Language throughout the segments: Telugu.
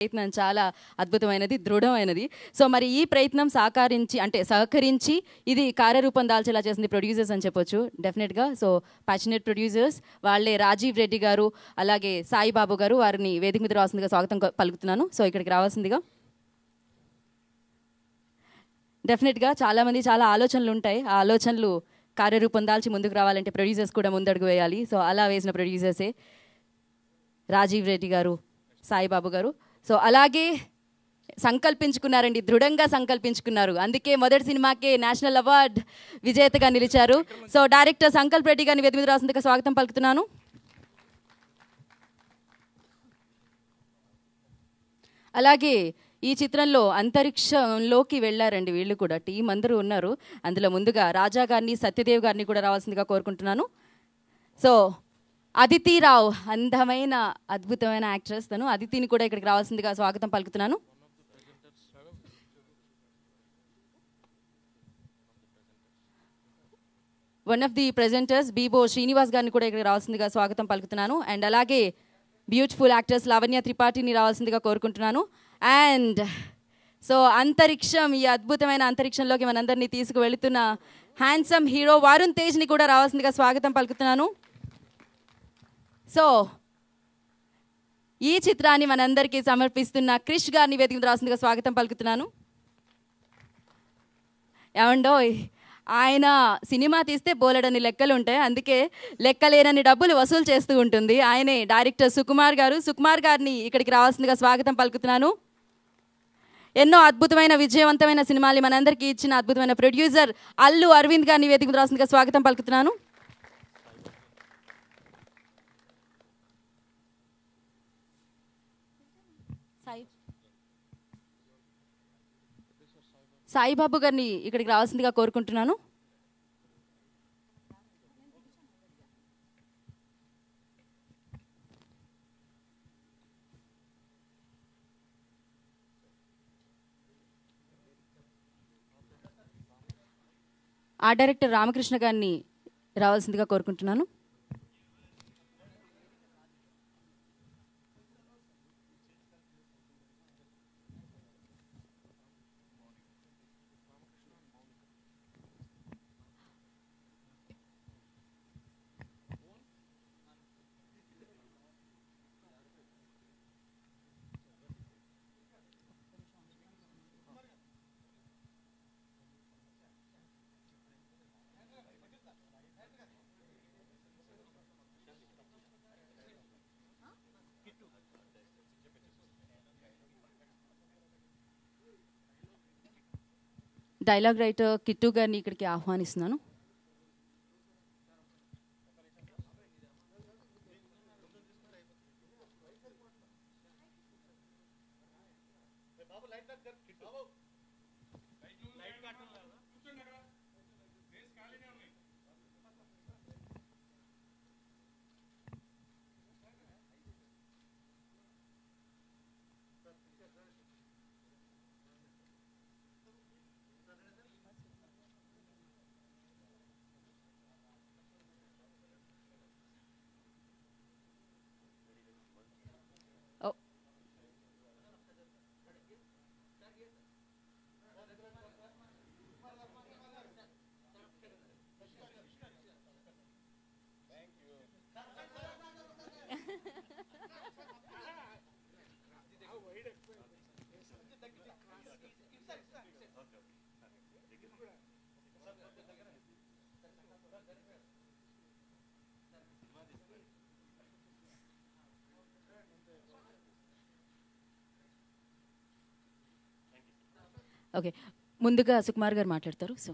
ప్రయత్నం చాలా అద్భుతమైనది, దృఢమైనది. సో మరి ఈ ప్రయత్నం సహకరించి ఇది కార్యరూపం దాల్చేలా చేసింది ప్రొడ్యూసర్స్ అని చెప్పొచ్చు డెఫినెట్గా. సో ప్యాషనేట్ ప్రొడ్యూసర్స్ వాళ్ళే రాజీవ్ రెడ్డి గారు, అలాగే సాయిబాబు గారు, వారిని వేదిక మీద రావాల్సిందిగా స్వాగతం పలుకుతున్నాను. సో ఇక్కడికి రావాల్సిందిగా. డెఫినెట్గా చాలామంది చాలా ఆలోచనలు ఉంటాయి, ఆ ఆలోచనలు కార్యరూపం దాల్చి ముందుకు రావాలంటే ప్రొడ్యూసర్స్ కూడా ముందడుగు వేయాలి. సో అలా వేసిన ప్రొడ్యూసర్సే రాజీవ్ రెడ్డి గారు, సాయిబాబు గారు. సో అలాగే సంకల్పించుకున్నారండి, దృఢంగా సంకల్పించుకున్నారు. అందుకే మొదటి సినిమాకే నేషనల్ అవార్డ్ విజేతగా నిలిచారు. సో డైరెక్టర్ సంకల్ప్ రెడ్డి గారిని వేదిక మీద రావాల్సిందిగా స్వాగతం పలుకుతున్నాను. అలాగే ఈ చిత్రంలో అంతరిక్షంలోకి వెళ్ళారండి వీళ్ళు కూడా, టీం అందరూ ఉన్నారు. అందులో ముందుగా రాజా గారిని, సత్యదేవ్ గారిని కూడా రావాల్సిందిగా కోరుకుంటున్నాను. సో అదితి రావు, అందమైన అద్భుతమైన యాక్ట్రెస్ తను. అదితిని కూడా ఇక్కడికి రావాల్సిందిగా స్వాగతం పలుకుతున్నాను. One of the presenters Bibo Srinivas గారిని కూడా ఇక్కడికి రావాల్సిందిగా స్వాగతం పలుకుతున్నాను. అండ్ అలాగే బ్యూటిఫుల్ యాక్టర్స్ లావణ్య త్రిపాఠిని రావాల్సిందిగా కోరుకుంటున్నాను. అండ్ సో అంతరిక్షం, ఈ అద్భుతమైన అంతరిక్షంలోకి మనందరినీ తీసుకువెళుతున్న హ్యాండ్సమ్ హీరో వరుణ్ తేజ్ని కూడా రావాల్సిందిగా స్వాగతం పలుకుతున్నాను. సో ఈ చిత్రాన్ని మనందరికీ సమర్పిస్తున్న క్రిష్ గారిని వేదిక మీద రావాల్సిందిగా స్వాగతం పలుకుతున్నాను. ఏమండో ఆయన సినిమా తీస్తే బోలెడని లెక్కలు ఉంటాయి, అందుకే లెక్కలేనని డబ్బులు వసూలు చేస్తూ ఉంటుంది. ఆయనే డైరెక్టర్ సుకుమార్ గారు. సుకుమార్ గారిని ఇక్కడికి రావాల్సిందిగా స్వాగతం పలుకుతున్నాను. ఎన్నో అద్భుతమైన విజయవంతమైన సినిమాలు మనందరికీ ఇచ్చిన అద్భుతమైన ప్రొడ్యూసర్ అల్లు అరవింద్ గారిని వేదిక మీద రావాల్సిందిగా స్వాగతం పలుకుతున్నాను. సాయిబాబు గారిని ఇక్కడికి రావాల్సిందిగా కోరుకుంటున్నాను. ఆర్ట్ డైరెక్టర్ రామకృష్ణ గారిని రావాల్సిందిగా కోరుకుంటున్నాను. డైలాగ్ రైటర్ కిట్టు గారిని ఇక్కడికి ఆహ్వానిస్తున్నాను. ఓకే, ముందుగా సుకుమార్ గారు మాట్లాడతారు. సో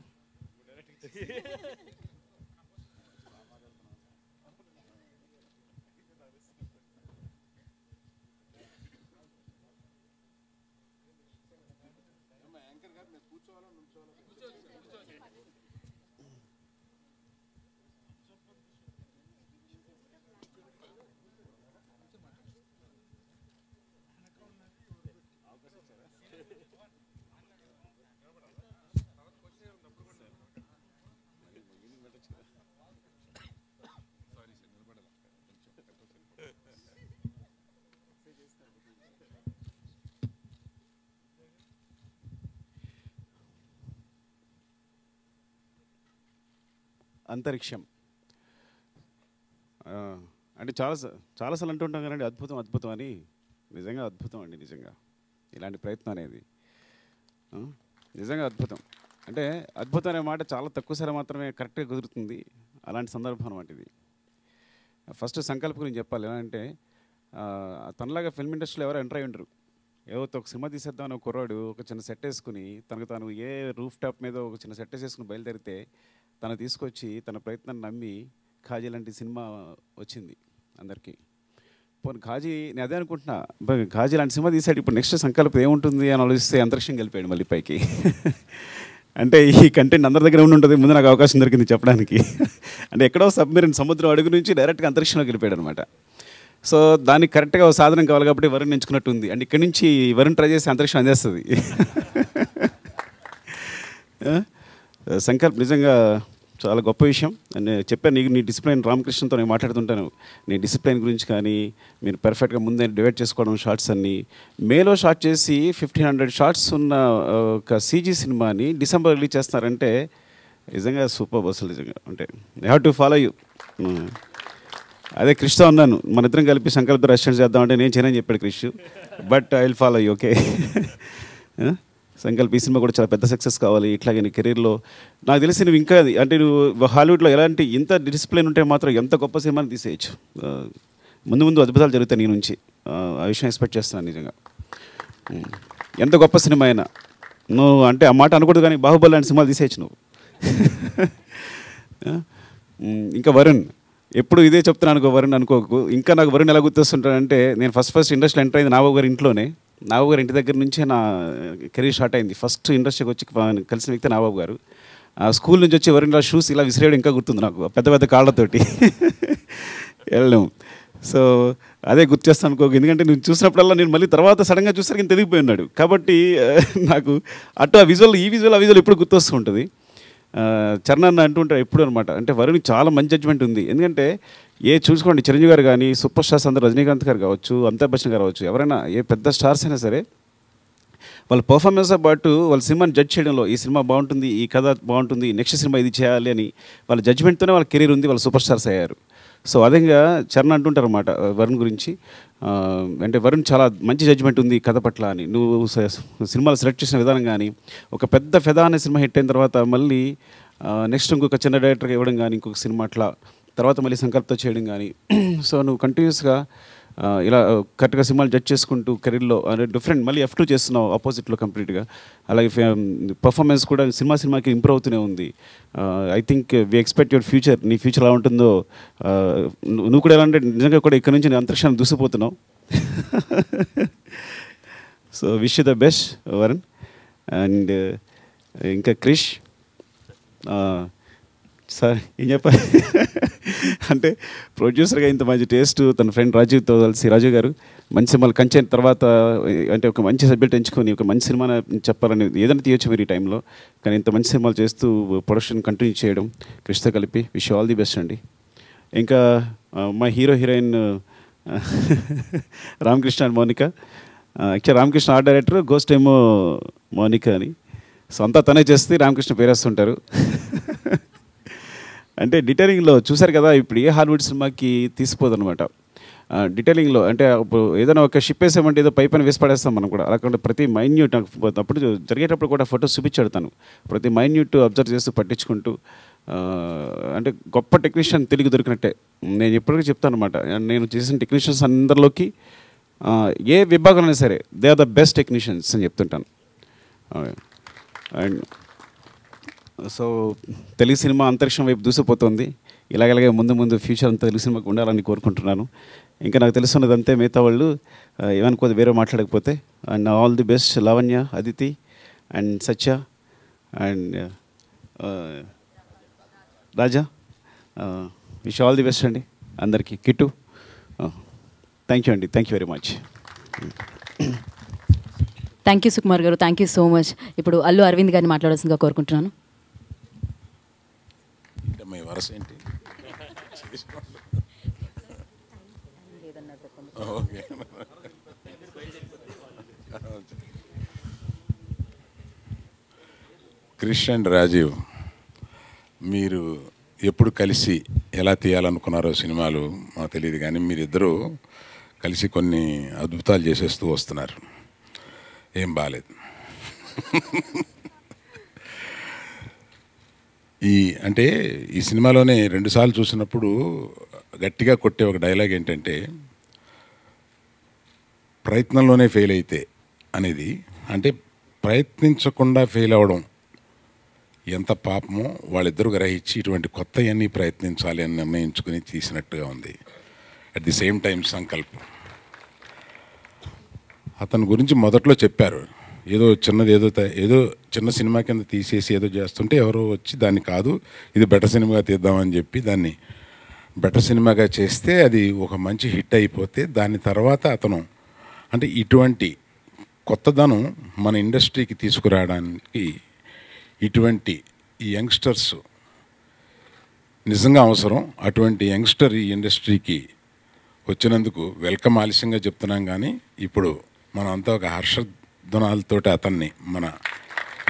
అంతరిక్షం. అంటే చాలాసార్లు అంటుంటాం కదండి, అద్భుతం అద్భుతం అని. నిజంగా అద్భుతం అండి, నిజంగా ఇలాంటి ప్రయత్నం అనేది నిజంగా అద్భుతం. అంటే అద్భుతం అనే మాట చాలా తక్కువసారి మాత్రమే కరెక్ట్గా కుదురుతుంది. అలాంటి సందర్భం అన్నమాట ఇది. ఫస్ట్ సంకల్ప గురించి చెప్పాలి. ఎలా అంటే తనలాగా ఫిల్మ్ ఇండస్ట్రీలో ఎవరు ఎంటర్ అయ్యి ఉండరు. ఏవో ఒక సినిమా తీసేద్దామని ఒక కుర్రాడు ఒక చిన్న సెట్ వేసుకుని తనకు తాను ఏ రూఫ్ టాప్ మీద ఒక చిన్న సెట్ వేసుకుని బయలుదేరితే తను తీసుకొచ్చి తన ప్రయత్నాన్ని నమ్మి ఖాజీ లాంటి సినిమా వచ్చింది అందరికీ. పోనీ ఖాజీ, నేను అదే అనుకుంటున్నా, ఖాజీ లాంటి సినిమా తీసాడు, ఇప్పుడు నెక్స్ట్ సంకల్పం ఏముంటుంది అని ఆలోచిస్తే అంతరిక్షం గెలిపాడు మళ్ళీ పైకి. అంటే ఈ కంటెంట్ అందరి దగ్గర ఉంటుంది, ముందు నాకు అవకాశం దొరికింది చెప్పడానికి. అంటే ఎక్కడో సబ్మెరీన్ సముద్రం అడుగు నుంచి డైరెక్ట్గా అంతరిక్షంలో గెలిపాడు అనమాట. సో దానికి కరెక్ట్గా సాధనం కావాలి కాబట్టి వరుణ్ ఎంచుకున్నట్టు ఉంది. అండ్ ఇక్కడి నుంచి వరుణ్ ట్రై చేసి అంతరిక్షం అందేస్తుంది. సంకల్ప్ నిజంగా చాలా గొప్ప విషయం. నేను చెప్పాను నీ డిసిప్లైన్, రామకృష్ణతో నేను మాట్లాడుతుంటాను, నీ డిసిప్లైన్ గురించి కానీ మీరు పర్ఫెక్ట్గా ముందే డివైడ్ చేసుకోవడం షార్ట్స్ అన్నీ. మేలో షార్ట్ చేసి 1500 షార్ట్స్ ఉన్న ఒక సీజీ సినిమాని డిసెంబర్ రిలీజ్ చేస్తున్నారంటే నిజంగా సూపర్ అసలు. నిజంగా అంటే I have to follow you. అదే క్రిష్తో ఉన్నాను, మన ఇద్దరం కలిపి సంకల్ప రెస్టారెంట్ చేద్దామంటే నేను చేయనని చెప్పాడు Krish. But I will follow you. Okay Sankalp ఈ సినిమా కూడా చాలా పెద్ద సక్సెస్ కావాలి. ఇట్లాగే నీ కెరీర్లో నాకు తెలిసి నువ్వు ఇంకా అంటే నువ్వు హాలీవుడ్లో ఎలాంటి ఇంత డిసిప్లిన్ ఉంటే మాత్రం ఎంత గొప్ప సినిమాని తీసేయచ్చు. ముందు ముందు అద్భుతాలు జరుగుతాయి నీ నుంచి, ఆ విషయం ఎక్స్పెక్ట్ చేస్తున్నాను నిజంగా. ఎంత గొప్ప సినిమా అయినా నువ్వు అంటే ఆ మాట అనకూడదు, కానీ బాహుబలి లాంటి సినిమాలు తీసేయచ్చు నువ్వు. ఇంకా వరుణ్ ఎప్పుడు ఇదే చెప్తున్నాను అనుకో, వరుణ్ అనుకోకు. ఇంకా నాకు వరుణ్ ఎలా గుర్తొస్తుంటాడంటే, నేను ఫస్ట్ ఇండస్ట్రీలో ఎంటర్ అయింది నాగబాబు గారి ఇంట్లోనే. నాగబాబు గారి ఇంటి దగ్గర నుంచే నా కెరీర్ స్టార్ట్ అయింది. ఫస్ట్ ఇండస్ట్రీకి వచ్చి కలిసిన వ్యక్తి నాగబాబు గారు. స్కూల్ నుంచి వచ్చి వరుణ్ ఇలా షూస్ ఇలా విసిరేయడం ఇంకా గుర్తుంది నాకు, పెద్ద పెద్ద కాళ్ళతోటి వెళ్ళడం. సో అదే గుర్తు చేస్తాను అనుకో, ఎందుకంటే నేను చూసినప్పుడల్లా నేను మళ్ళీ తర్వాత సడన్గా చూసరికి ఇంత ఎదిగిపోయి ఉన్నాడు. కాబట్టి నాకు అటు ఆ విజువల్ ఈ విజువల్ ఆ విజువల్ ఎప్పుడు గుర్తొస్తూ ఉంటుంది. చరణ్ అన్న అంటుంటారు ఎప్పుడు అనమాట. అంటే వరుణ్ చాలా మంచి జడ్జ్మెంట్ ఉంది. ఎందుకంటే చూసుకోండి, చిరంజీవి గారు కానీ సూపర్ స్టార్స్ అందరూ, రజనీకాంత్ గారు కావచ్చు, అమితాబ్ బచ్చన్ గారు కావచ్చు, ఎవరైనా ఏ పెద్ద స్టార్స్ అయినా సరే వాళ్ళ పర్ఫార్మెన్స్తో పాటు వాళ్ళ సినిమాని జడ్జ్ చేయడంలో ఈ సినిమా బాగుంటుంది, ఈ కథ బాగుంటుంది, నెక్స్ట్ సినిమా ఇది చేయాలి అని వాళ్ళ జడ్జ్మెంట్తోనే వాళ్ళ కెరీర్ ఉంది, వాళ్ళ సూపర్ స్టార్స్ అయ్యారు. సో అదేగా చరణ్ అంటుంటారు అన్నమాట వరుణ్ గురించి. అంటే వరుణ్ చాలా మంచి జడ్జ్మెంట్ ఉంది కథ పట్ల అని. నువ్వు సినిమాలు సెలెక్ట్ చేసిన విధానం కానీ, ఒక పెద్ద ఫెదా అనే సినిమా హిట్ అయిన తర్వాత మళ్ళీ నెక్స్ట్ ఇంకొక చిన్న డైరెక్టర్గా ఇవ్వడం కానీ, ఇంకొక సినిమా అట్లా తర్వాత మళ్ళీ సంకల్పంతో చేయడం కానీ. సో నువ్వు కంటిన్యూస్గా ఇలా కరెక్ట్గా సినిమాలు జడ్జ్ చేసుకుంటూ కెరీర్లో డిఫరెంట్ మళ్ళీ F2 చేస్తున్నావు ఆపోజిట్లో కంప్లీట్గా. అలాగే పర్ఫార్మెన్స్ కూడా సినిమాకి ఇంప్రూవ్ అవుతూనే ఉంది. I think we expect your future. నీ ఫ్యూచర్ ఎలా ఉంటుందో నువ్వు కూడా ఎలా అంటే నిజంగా కూడా ఇక్కడ నుంచి అంతరిక్షాన్ని దూసిపోతున్నావు. So wish you the best Varun. And ఇంకా క్రిష్ సార్ ఏం చెప్పాలి అంటే ప్రొడ్యూసర్గా ఇంత మంచి టేస్ట్ తన ఫ్రెండ్ రాజీవ్తో కలిసి, రాజీవ్ గారు మంచి సినిమాలు కంచె తర్వాత అంటే ఒక మంచి సబ్జెక్ట్ ఎంచుకొని ఒక మంచి సినిమా చెప్పాలని ఏదైనా తీయొచ్చు మీరు ఈ టైంలో, కానీ ఇంత మంచి సినిమాలు చేస్తూ ప్రొడక్షన్ కంటిన్యూ చేయడం క్రిష్తో కలిపి విష్ ఆల్ ది బెస్ట్ అండి. ఇంకా మా heroine Ramakrishna and Mounika. Actual Ramakrishna art director, ghost ఏమో మౌనిక అని. సో అంతా తనే చేస్తే రామకృష్ణ పేరేస్తుంటారు. అంటే డీటెయిలింగ్లో చూశారు కదా, ఇప్పుడు ఏ హాలీవుడ్ సినిమాకి తీసిపోదు అనమాట. డీటెయిలింగ్లో అంటే ఇప్పుడు ఏదైనా ఒక షిప్ వేసామంటే ఏదో పై పైన వేసి పడేస్తాం మనం కూడా. అలాగే ప్రతి మైన్యూట్ అప్పుడు జరిగేటప్పుడు కూడా ఫొటోస్ చూపించాడుతాను, ప్రతి మైన్యూట్ అబ్జర్వ్ చేస్తూ పట్టించుకుంటూ. అంటే గొప్ప టెక్నీషియన్ తెలుగు దొరికినట్టే నేను ఎప్పటికీ చెప్తాను అనమాట. నేను చేసిన టెక్నీషియన్స్ అందరిలోకి ఏ విభాగంలో సరే they are the best technicians అని చెప్తుంటాను. అండ్ సో తెలుగు సినిమా అంతరిక్షం వైపు దూసిపోతుంది. ఇలాగలాగే ముందు ఫ్యూచర్ అంతా తెలుగు సినిమాకి ఉండాలని కోరుకుంటున్నాను. ఇంకా నాకు తెలుసున్నది అంతే, మిగతా వాళ్ళు ఏమనుకోదు వేరే మాట్లాడకపోతే. And all the best Lavanya, Aditi and Satya and Raja. Wish all the best అండి అందరికీ. కిట్టు థ్యాంక్ యూ అండి, thank you very much. Thank you Sukumar గారు, థ్యాంక్ యూ సో మచ్. ఇప్పుడు అల్లు అరవింద్ గారిని మాట్లాడాల్సిందిగా కోరుకుంటున్నాను. క్రిష్ అండ్ రాజీవ్, మీరు ఎప్పుడు కలిసి ఎలా తీయాలనుకున్నారో సినిమాలు మాకు తెలియదు, కానీ మీరిద్దరూ కలిసి కొన్ని అద్భుతాలు చేసేస్తూ వస్తున్నారు. ఏం బాలేదు. అంటే ఈ సినిమాలోనే 2 సార్లు చూసినప్పుడు గట్టిగా కొట్టే ఒక డైలాగ్ ఏంటంటే, ప్రయత్నంలోనే ఫెయిల్ అయితే అనేది. అంటే ప్రయత్నించకుండా ఫెయిల్ అవ్వడం ఎంత పాపమో వాళ్ళిద్దరూ గ్రహించి ఇటువంటి కొత్తవన్నీ ప్రయత్నించాలి అని నిర్ణయించుకుని తీసినట్టుగా ఉంది. అట్ ది సేమ్ టైం సంకల్పం. అతని గురించి మొదట్లో చెప్పారు, ఏదో చిన్న సినిమా కింద తీసేసి ఏదో చేస్తుంటే ఎవరో వచ్చి దాన్ని కాదు ఇది బెటర్ సినిమాగా తీద్దామని చెప్పి దాన్ని బెటర్ సినిమాగా చేస్తే అది ఒక మంచి హిట్ అయిపోతే దాని తర్వాత అతను అంటే ఇటువంటి కొత్తదనం మన ఇండస్ట్రీకి తీసుకురావడానికి ఇటువంటి ఈ యంగ్స్టర్స్ నిజంగా అవసరం. అటువంటి యంగ్స్టర్ ఈ ఇండస్ట్రీకి వచ్చినందుకు వెల్కమ్ ఆలస్యంగా చెప్తున్నాం, కానీ ఇప్పుడు మనం అంతా ఒక హర్షధ్వనాలతో అతన్ని మన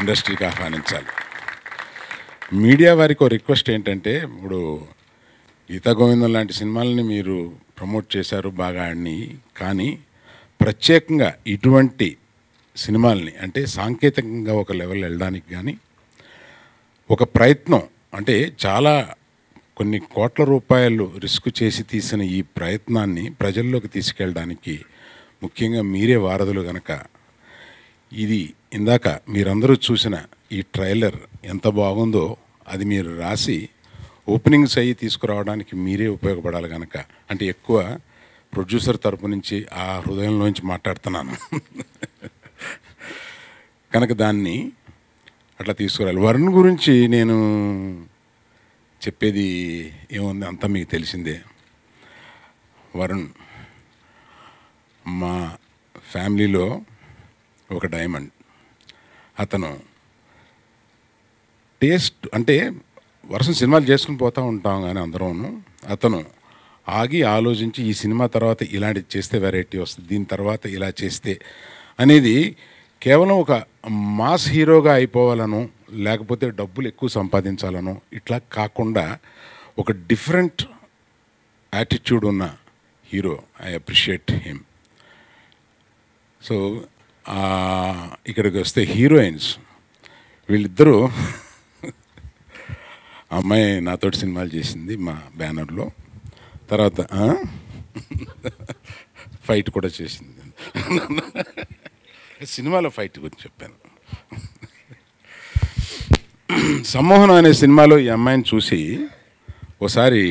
ఇండస్ట్రీకి ఆహ్వానించాలి. మీడియా వారికి ఒక రిక్వెస్ట్ ఏంటంటే, ఇప్పుడు గీతా గోవిందం లాంటి సినిమాలని మీరు ప్రమోట్ చేశారు, బాగా ఆడిని, కానీ ప్రత్యేకంగా ఇటువంటి సినిమాల్ని అంటే సాంకేతికంగా ఒక లెవెల్ వెళ్ళడానికి కానీ ఒక ప్రయత్నం, అంటే చాలా కొన్ని కోట్ల రూపాయలు రిస్క్ చేసి తీసిన ఈ ప్రయత్నాన్ని ప్రజల్లోకి తీసుకెళ్ళడానికి ముఖ్యంగా మీరే వారధులు కనుక, ఇది ఇందాక మీరందరూ చూసిన ఈ ట్రైలర్ ఎంత బాగుందో అది మీరు రాసి ఓపెనింగ్స్ అయ్యి తీసుకురావడానికి మీరే ఉపయోగపడాలి కనుక, అంటే ఎక్కువ ప్రొడ్యూసర్ తరపు నుంచి ఆ హృదయంలోంచి మాట్లాడుతున్నాను కనుక దాన్ని అట్లా తీసుకురాలి. వరుణ్ గురించి నేను చెప్పేది ఏముంది, అంతా మీకు తెలిసిందే. వరుణ్ మా ఫ్యామిలీలో ఒక డైమండ్. అతను టేస్ట్ అంటే వరుస సినిమాలు చేసుకుని పోతూ ఉంటాం, కానీ అందరం అతను ఆగి ఆలోచించి ఈ సినిమా తర్వాత ఇలాంటిది చేస్తే వెరైటీ వస్తుంది, దీని తర్వాత ఇలా చేస్తే అనేది కేవలం ఒక మాస్ హీరోగా అయిపోవాలను లేకపోతే డబ్బులు ఎక్కువ సంపాదించాలను ఇట్లా కాకుండా ఒక డిఫరెంట్ యాటిట్యూడ్ ఉన్న hero. I appreciate him. So ఇక్కడికి వస్తే హీరోయిన్స్ వీళ్ళిద్దరూ అమ్మాయి నాతోటి సినిమాలు చేసింది మా బ్యానర్లో, తర్వాత ఫైట్ కూడా చేసింది. సినిమాలో ఫైట్ గురించి చెప్పాను. సమ్మోహనం అనే సినిమాలో ఈ అమ్మాయిని చూసి ఒకసారి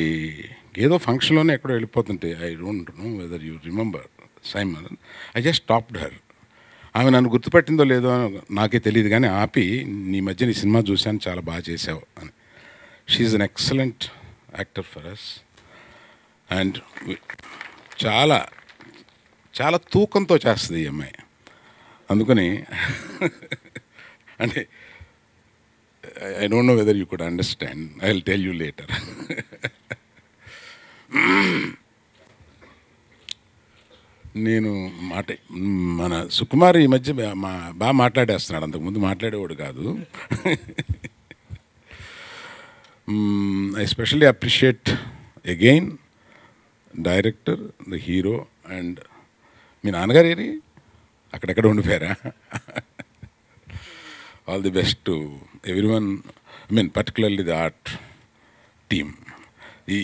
ఏదో ఫంక్షన్లోనే ఎక్కడో వెళ్ళిపోతుంటే, I don't know whether you remember Simon, I just stopped her. ఆమె నన్ను గుర్తుపెట్టిందో లేదో నాకే తెలియదు, కానీ ఆపి నీ మధ్య నీ సినిమా చూశాను, చాలా బాగా చేసావు అని. She is an excellent actor for us. And చాలా చాలా తూకంతో చేస్తుంది ఈ అమ్మాయి. అందుకని అంటే I don't know whether you could understand, I will tell you later. నేను మన సుకుమార్ ఈ మధ్య బాగా మాట్లాడేస్తున్నాడు, అంతకుముందు మాట్లాడేవాడు కాదు. I specially appreciate again director, the hero and మీ నాన్నగారు ఏరి అక్కడెక్కడ ఉండిపోయారా. All the best to everyone, I mean particularly the art team.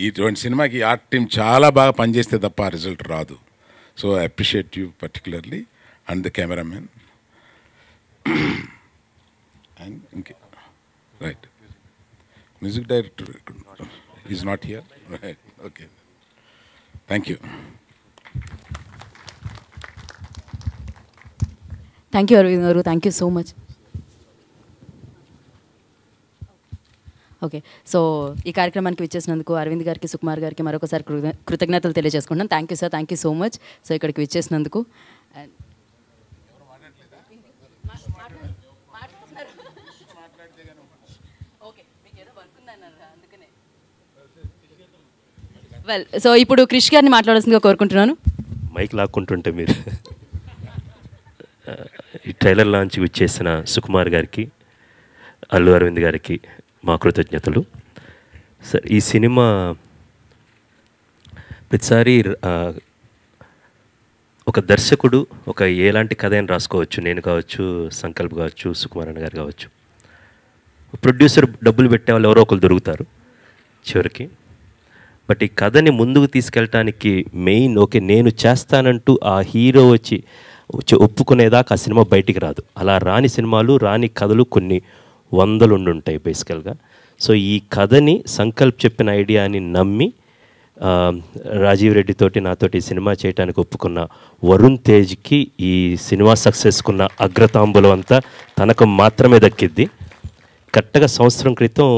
ఇటువంటి సినిమాకి ఆర్ట్ టీమ్ చాలా బాగా పనిచేస్తే తప్ప ఆ రిజల్ట్ రాదు. So I appreciate you particularly and the cameraman. And ఇంకే right music director is not here, right, okay, thank you. Thank you Aravind garu, thank you so much. Okay, so ఈ కార్యక్రమానికి విచ్చేసినందుకు అరవింద్ గారికి, సుకుమార్ గారికి మరొకసారి కృతజ్ఞతలు తెలియజేసుకుంటున్నాను. Thank you sir, thank you so much. So ఇక్కడికి విచ్చేసినందుకు. వెల్, సో ఇప్పుడు క్రిష్ గారిని మాట్లాడాల్సిందిగా కోరుకుంటున్నాను. మైక్ లాక్కుంటుంటే మీరు. ఈ ట్రైలర్ లాంచ్ విచ్చేసిన సుకుమార్ గారికి, అల్లు అరవింద్ గారికి మా కృతజ్ఞతలు. సార్ ఈ సినిమా ప్రతిసారి ఒక దర్శకుడు ఒక ఎలాంటి కథ అయినా రాసుకోవచ్చు, నేను కావచ్చు, సంకల్ప్ కావచ్చు, సుకుమారన్ గారు కావచ్చు. ప్రొడ్యూసర్ డబ్బులు పెట్టే వాళ్ళు ఎవరో ఒకరు దొరుకుతారు చివరికి. బట్ ఈ కథని ముందుకు తీసుకెళ్ళటానికి మెయిన్ ఓకే నేను చేస్తానంటూ ఆ హీరో వచ్చి ఒప్పుకునేదాకా ఆ సినిమా బయటికి రాదు. అలా రాని సినిమాలు, రాని కథలు కొన్ని వందలు ఉండుంటాయి బేసికల్గా. సో ఈ కథని సంకల్ప్ చెప్పిన ఐడియాని నమ్మి రాజీవ్ రెడ్డితోటి నాతోటి సినిమా చేయడానికి ఒప్పుకున్న వరుణ్ తేజ్కి ఈ సినిమా సక్సెస్కున్న అగ్రతాంబులం అంతా తనకు మాత్రమే దక్కిద్ది. కరెక్ట్గా సంవత్సరం క్రితం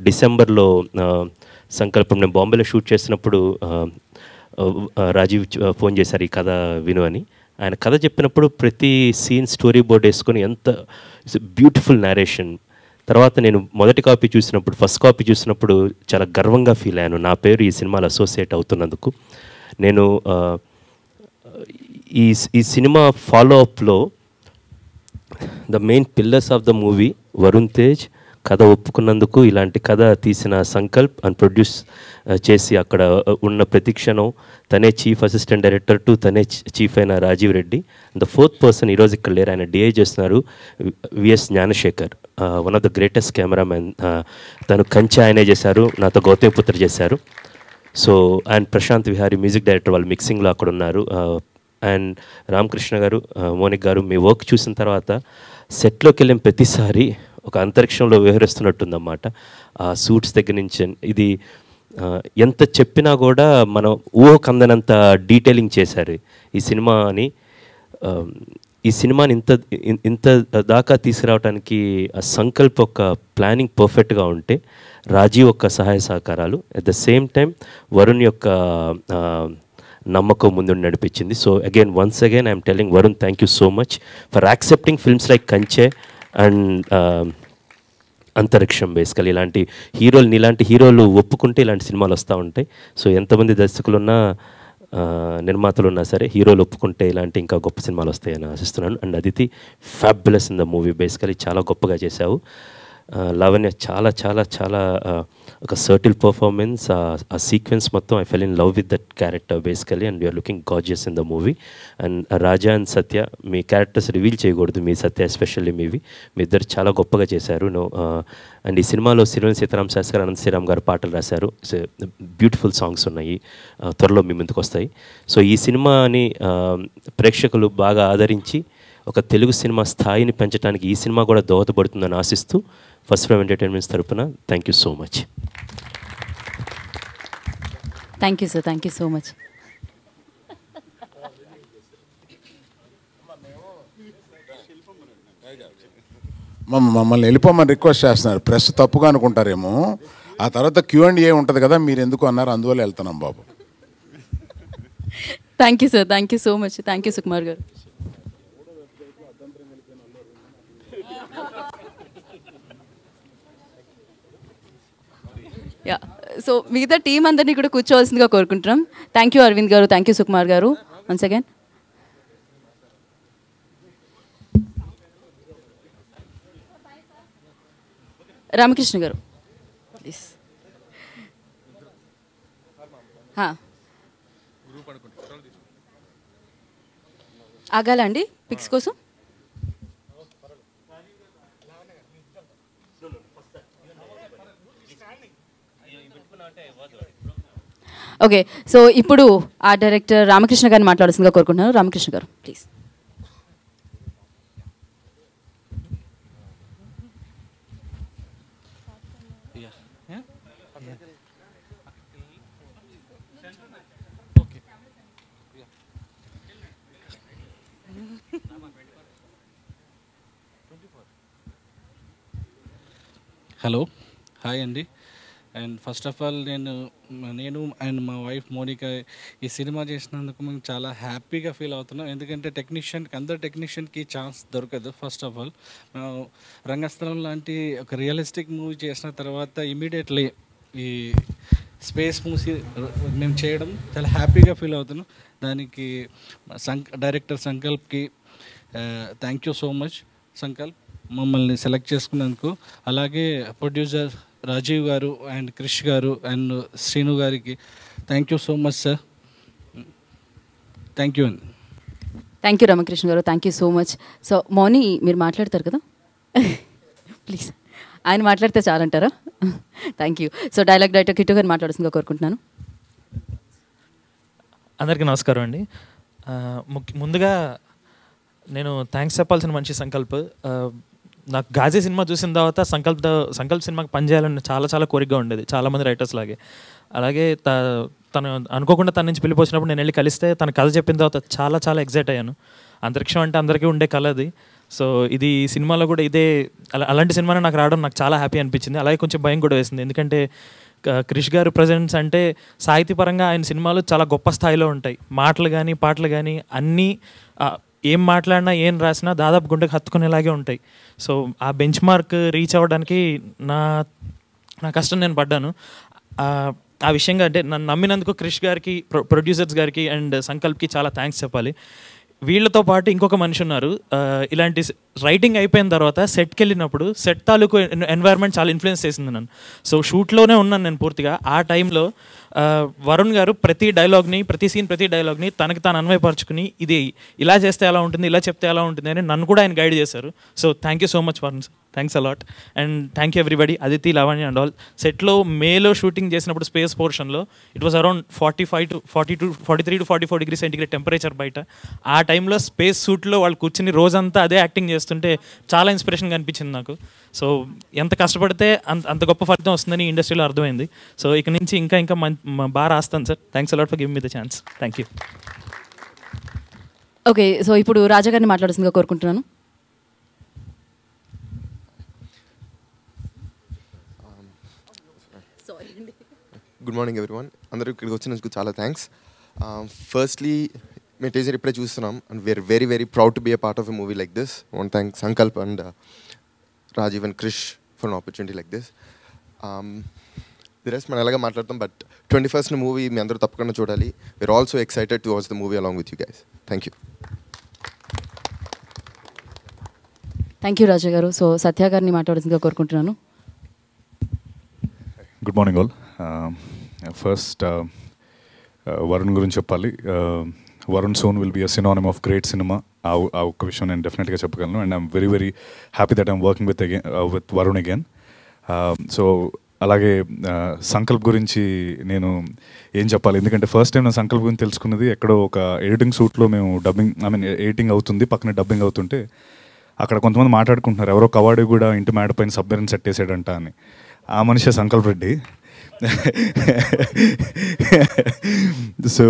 డిసెంబర్లో సంకల్పం నేను బాంబేలో షూట్ చేసినప్పుడు రాజీవ్ ఫోన్ చేశారు ఈ కథ విను అని. ఆయన కథ చెప్పినప్పుడు ప్రతి సీన్ స్టోరీ బోర్డ్ వేసుకొని ఎంత బ్యూటిఫుల్ నేరేషన్. తర్వాత నేను మొదటి కాపీ చూసినప్పుడు, ఫస్ట్ కాపీ చూసినప్పుడు చాలా గర్వంగా ఫీల్ అయ్యాను నా పేరు ఈ సినిమాలో అసోసియేట్ అవుతున్నందుకు. నేను ఈ సినిమా ఫాలో అప్లో the main pillars of the movie Varun Tej, కథ ఒప్పుకున్నందుకు, ఇలాంటి కథ తీసిన సంకల్ప్ అండ్ ప్రొడ్యూస్ చేసి అక్కడ ఉన్న ప్రతిక్షణం తనే చీఫ్ అసిస్టెంట్ డైరెక్టర్ టు తనే చీఫ్ అయిన Rajeev Reddy. The fourth person ఈరోజు ఇక్కడ లేరు, ఆయన డిఐ చేస్తున్నారు, VS Gnanashekar, one of the greatest cameraman. తను కంచె ఆయనే చేశారు, నాతో గౌతమిపుత్ర చేశారు. So and Prashanth Vihari music director, వాళ్ళు మిక్సింగ్లో అక్కడ ఉన్నారు. అండ్ రామకృష్ణ గారు, మోనిక్ గారు, మీ వర్క్ చూసిన తర్వాత సెట్లోకి వెళ్ళిన ప్రతిసారి ఒక అంతరిక్షంలో విహరిస్తున్నట్టుందన్నమాట. ఆ సూట్స్ దగ్గర నుంచి ఇది ఎంత చెప్పినా కూడా మనం ఊహకందనంత డీటెయిలింగ్ చేశారు ఈ సినిమాని. ఈ సినిమాని ఇంత దాకా తీసుకురావడానికి ఆ సంకల్ప్ ఒక ప్లానింగ్ పర్ఫెక్ట్గా ఉంటే, రాజీవ్ యొక్క సహాయ సహకారాలు, at the same time Varun యొక్క నమ్మకం ముందు నడిపించింది. So again once again I'm telling Varun, thank you so much for accepting films like కంచె అండ్ అంతరిక్షం. బేసికల్ ఇలాంటి హీరోలు ఒప్పుకుంటే ఇలాంటి సినిమాలు వస్తూ ఉంటాయి. సో ఎంతమంది దర్శకులున్నా నిర్మాతలు ఉన్నా సరే హీరోలు ఒప్పుకుంటే ఇలాంటి ఇంకా గొప్ప సినిమాలు వస్తాయని ఆశిస్తున్నాను. And Aditi fabulous in the movie, basically చాలా గొప్పగా చేశావు. లావణ్య చాలా చాలా చాలా ఒక సర్టిల్ పర్ఫార్మెన్స్, ఆ సీక్వెన్స్ మొత్తం I fell in love with that character basically, and you're looking gorgeous in the movie. And Raja and Satya, మీ క్యారెక్టర్స్ రివీల్ చేయకూడదు, మీ సత్య ఎస్పెషల్లీ మీ ఇద్దరు చాలా గొప్పగా చేశారు. అండ్ ఈ సినిమాలో సిరివెన్నెల సీతారామ శాస్త్రి గారు, అనంత శ్రీరామ్ గారు పాటలు రాశారు. బ్యూటిఫుల్ సాంగ్స్ ఉన్నాయి, త్వరలో మీ ముందుకు వస్తాయి. సో ఈ సినిమాని ప్రేక్షకులు బాగా ఆదరించి ఒక తెలుగు సినిమా స్థాయిని పెంచడానికి ఈ సినిమా కూడా దోహదపడుతుందని ఆశిస్తూ ఫస్ట్ ఫ్రేమ్ ఎంటర్టైన్మెంట్స్ తరపున thank you so much. Thank you sir, thank you so much. మమ్మల్ని వెళ్ళిపోమని రిక్వెస్ట్ చేస్తున్నారు, ప్రెస్ తప్పుగా అనుకుంటారేమో. ఆ తర్వాత Q&A ఉంటుంది కదా, మీరు ఎందుకు అన్నారు, అందువల్ల వెళ్తున్నాం బాబు. Thank you sir, thank you so much. Thank you Sukumar గారు. యా, సో మిగతా టీం అందరినీ కూడా కూర్చోవలసిందిగా కోరుకుంటున్నాం. Thank you Aravind garu, thank you Sukumar గారు. వన్స్ అగైన్ రామకృష్ణ గారు ప్లీజ్. ఆగాలా అండి పిక్స్ కోసం? ఓకే, సో ఇప్పుడు ఆ డైరెక్టర్ రామకృష్ణ గారిని మాట్లాడాల్సిందిగా కోరుకుంటున్నారు. రామకృష్ణ గారు ప్లీజ్. హలో, హాయ్ అండి. అండ్ ఫస్ట్ ఆఫ్ ఆల్ నేను అండ్ మా వైఫ్ మోనిక ఈ సినిమా చేసినందుకు మేము చాలా హ్యాపీగా ఫీల్ అవుతున్నాం. ఎందుకంటే అందరు టెక్నీషియన్కి ఛాన్స్ దొరకదు. ఫస్ట్ ఆఫ్ ఆల్ రంగస్థలం లాంటి ఒక రియలిస్టిక్ మూవీ చేసిన తర్వాత ఇమీడియట్లీ ఈ స్పేస్ మూవీ మేము చేయడం చాలా హ్యాపీగా ఫీల్ అవుతున్నాం. దానికి డైరెక్టర్ సంకల్ప్కి thank you so much Sankalp, మమ్మల్ని సెలెక్ట్ చేసుకున్నందుకు. అలాగే ప్రొడ్యూసర్ రాజీవ్ గారు అండ్ క్రిష్ గారు అండ్ శ్రీను గారికి thank you so much sir. Thank you అండి. థ్యాంక్ యూ రామకృష్ణ గారు, thank you so much. So Mouni మీరు మాట్లాడతారు కదా, ప్లీజ్ ఆయన మాట్లాడితే చాలంటారా? Thank you. So dialogue director Kittu గారు మాట్లాడుతుందిగా కోరుకుంటున్నాను. అందరికీ నమస్కారం అండి. ముందుగా నేను థ్యాంక్స్ చెప్పాల్సిన మంచి సంకల్ప్. నాకు గాజీ సినిమా చూసిన తర్వాత సంకల్ప్ సినిమాకి పనిచేయాలని చాలా చాలా కోరికగా ఉండేది, చాలామంది రైటర్స్ లాగే. అలాగే తను అనుకోకుండా తన నుంచి పిలిపోసినప్పుడు నేను వెళ్ళి కలిస్తే తన కథ చెప్పిన తర్వాత చాలా చాలా ఎగ్జైట్ అయ్యాను. అంతరిక్షం అంటే అందరికీ ఉండే కళ అది. సో ఇది సినిమాలో కూడా ఇదే అలాంటి సినిమానే నాకు రావడం నాకు చాలా హ్యాపీ అనిపించింది. అలాగే కొంచెం భయం కూడా వేసింది, ఎందుకంటే క్రిష్ గారు ప్రజెంట్స్ అంటే సాహితీపరంగా ఆయన సినిమాలు చాలా గొప్ప స్థాయిలో ఉంటాయి. మాటలు కానీ పాటలు కానీ అన్నీ ఏం మాట్లాడినా ఏం రాసినా దాదాపు గుండెకి హత్తుకునేలాగే ఉంటాయి. సో ఆ బెంచ్ మార్క్ రీచ్ అవ్వడానికి నా కష్టం నేను పడ్డాను. ఆ విషయంగా అంటే నన్ను నమ్మినందుకు క్రిష్ గారికి, ప్రొడ్యూసర్స్ గారికి అండ్ సంకల్ప్కి చాలా థ్యాంక్స్ చెప్పాలి. వీళ్ళతో పాటు ఇంకొక మనిషి ఉన్నారు. ఇలాంటి రైటింగ్ అయిపోయిన తర్వాత సెట్కి వెళ్ళినప్పుడు సెట్ తాలూకు ఎన్వైర్న్మెంట్ చాలా ఇన్ఫ్లుయెన్స్ చేసింది నన్ను. సో షూట్లోనే ఉన్నాను నేను పూర్తిగా. ఆ టైంలో వరుణ్ గారు ప్రతి డైలాగ్ని తనకి తాను అన్వయపరుచుకుని ఇది ఇలా చేస్తే ఎలా ఉంటుంది, ఇలా చెప్తే ఎలా ఉంటుంది అని నన్ను కూడా ఆయన గైడ్ చేశారు. So thank you so much Varun sir, thanks a lot. And thank you everybody, Aditi, Lavanya and all. సెట్లో మేలో షూటింగ్ చేసినప్పుడు స్పేస్ పోర్షన్లో it was around 43 to 44 degrees centigrade temperature బయట. ఆ టైంలో స్పేస్ సూట్లో వాళ్ళు కూర్చుని రోజంతా అదే యాక్టింగ్ చేస్తుంటే చాలా ఇన్స్పిరేషన్గా అనిపించింది నాకు. సో ఎంత కష్టపడితే అంత గొప్ప ఫలితం వస్తుందని ఇండస్ట్రీలో అర్థమైంది. సో ఇక నుంచి ఇంకా బాగా రాస్తాను sir. Thanks a lot for giving me the chance. Thank you. Okay, so ఇప్పుడు రాజా గారిని మాట్లాడుతుందిగా కోరుకుంటున్నాను. Good morning everyone. అందరూ ఇక్కడికి వచ్చినందుకు చాలా థ్యాంక్స్. ఫస్ట్లీ మేము టీజర్ ఇప్పుడే చూస్తున్నాం and we're very very proud to be a part of a movie like this. One thank Sankalp and Rajeev and Krish for an opportunity like this. The rest మనం ఎలాగా మాట్లాడతాం, బట్ 21st మూవీ మీ అందరూ తప్పకుండా చూడాలి. We are also excited to watch the movie along with you guys. Thank you. Thank you Raja గారు. సో సత్య గారిని మాట్లాడుతుందిగా కోరుకుంటున్నాను. Good morning all. First Varun గురించి చెప్పాలి. Varun soon will be a synonym of great సినిమా. ఆ ఒక్క విషయం నేను డెఫినెట్గా చెప్పగలను. And I'm very very happy that I'm working with Varun again. So అలాగే సంకల్ప్ గురించి నేను ఏం చెప్పాలి, ఎందుకంటే ఫస్ట్ టైం నేను సంకల్ప్ గురించి తెలుసుకున్నది ఎక్కడో ఒక ఎడిటింగ్ షూట్లో మేము ఎడిటింగ్ అవుతుంది, పక్కన డబ్బింగ్ అవుతుంటే అక్కడ కొంతమంది మాట్లాడుకుంటున్నారు, ఎవరో కవాడి కూడా ఇంటి మేడ పైన సబ్మెరీన్ సెట్ వేసాడంట అని. ఆ మనిషి సంకల్ప్ రెడ్డి. సో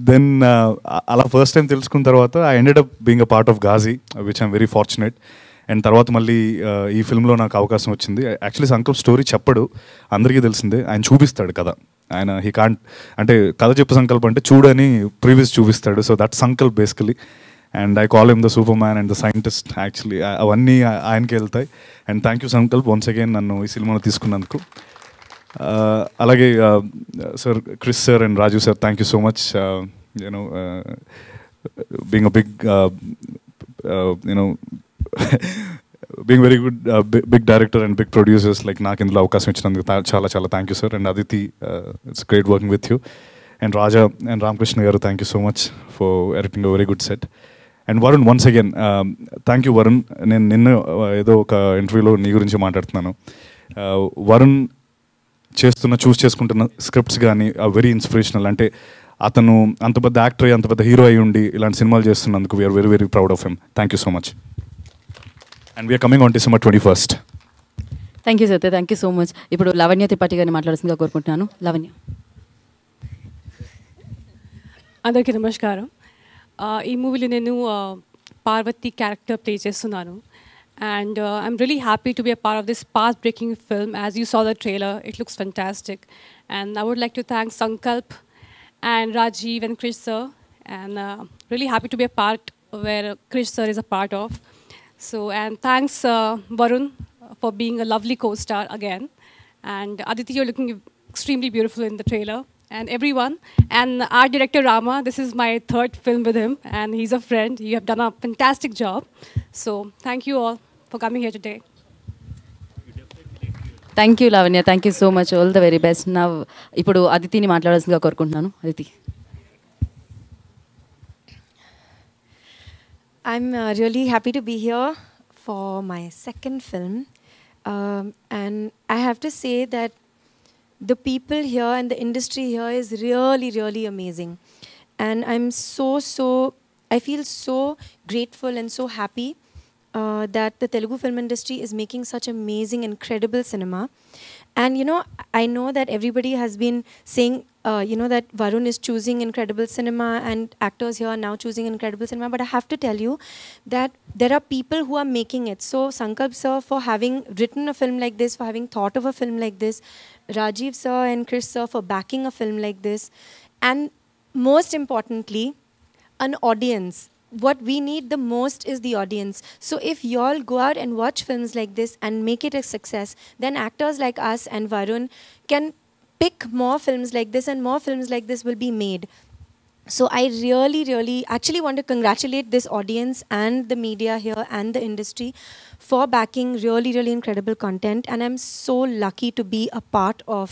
దెన్ అలా ఫస్ట్ టైం తెలుసుకున్న తర్వాత I ended up being a part of Ghazi, which I'm very fortunate. And తర్వాత మళ్ళీ ఈ ఫిల్మ్లో నాకు అవకాశం వచ్చింది. యాక్చువల్లీ సంకల్ప్ స్టోరీ చెప్పడు, అందరికీ తెలిసిందే, ఆయన చూపిస్తాడు కథ. ఆయన హీ కాంట్ అంటే కథ చెప్పు సంకల్ప్ అంటే చూడని ప్రీవియస్ చూపిస్తాడు. So that Sankalp basically. And I call him the superman and the scientist. Actually అవన్నీ ఆయనకి వెళ్తాయి. And thank you Sankalp once again నన్ను ఈ సినిమాలో తీసుకున్నందుకు. అలాగే sir, Krish sir and Raju sir, thank you so much. You know being a big being very good big director and big producers like నాకు ఇందులో అవకాశం ఇచ్చినందుకు చాలా చాలా thank you sir. And Aditi, it's great working with you. And Raja and Ramakrishna గారు, thank you so much for editing a very good set. And Varun, once again thank you Varun. నేను నిన్న ఏదో ఒక ఇంటర్వ్యూలో నీ గురించి మాట్లాడుతున్నాను. వరుణ్ చూస్ చేసుకుంటున్న స్క్రిప్ట్స్ కానీ వెరీ ఇన్స్పిరేషనల్. అంటే అతను అంత పెద్ద యాక్టర్ అయ్యి, అంత పెద్ద హీరో అయి ఉండి ఇలాంటి సినిమాలు చేస్తున్నందుకు we're very very proud of him. Thank you so much. And we're coming on December 21st. Thank you Satya, thank you so much. ఇప్పుడు లావణ్య త్రిపాఠి గారిని మాట్లాడుతుందిగా కోరుకుంటున్నాను. లావణ్య. అందరికీ నమస్కారం. ఈ మూవీలో నేను పార్వతి క్యారెక్టర్ ప్లే చేస్తున్నాను. And I'm really happy to be a part of this path-breaking film. As you saw the trailer, it looks fantastic. And I would like to thank Sankalp and Rajiv and Krish sir. And really happy to be a part where Krish sir is a part of. So, and thanks Varun for being a lovely co-star again. And Aditi, you're looking extremely beautiful in the trailer. And everyone. And art director Rama, this is my 3rd film with him. And he's a friend. You have done a fantastic job. So, thank you all for coming here today. Thank you Lavanya, thank you so much, all the very best. నా ఇప్పుడు అదితిని మాట్లాడాల్సిందిగా కోరుకుంటున్నాను. Aditi. I'm really happy to be here for my second film. And I have to say that the people here and the industry here is really, really amazing. And I feel so grateful and so happy that the Telugu film industry is making such amazing, incredible cinema. And I know that everybody has been saying, that Varun is choosing incredible cinema and actors here are now choosing incredible cinema. But I have to tell you that there are people who are making it. So Sankalp sir for having written a film like this, for having thought of a film like this, Rajiv sir and Chris sir for backing a film like this, and most importantly, an audience. What we need the most is the audience. So if you all go out and watch films like this and make it a success, then actors like us and Varun can pick more films like this, and more films like this will be made. So I really, really actually want to congratulate this audience and the media here and the industry for backing really, really incredible content. And I'm so lucky to be a part of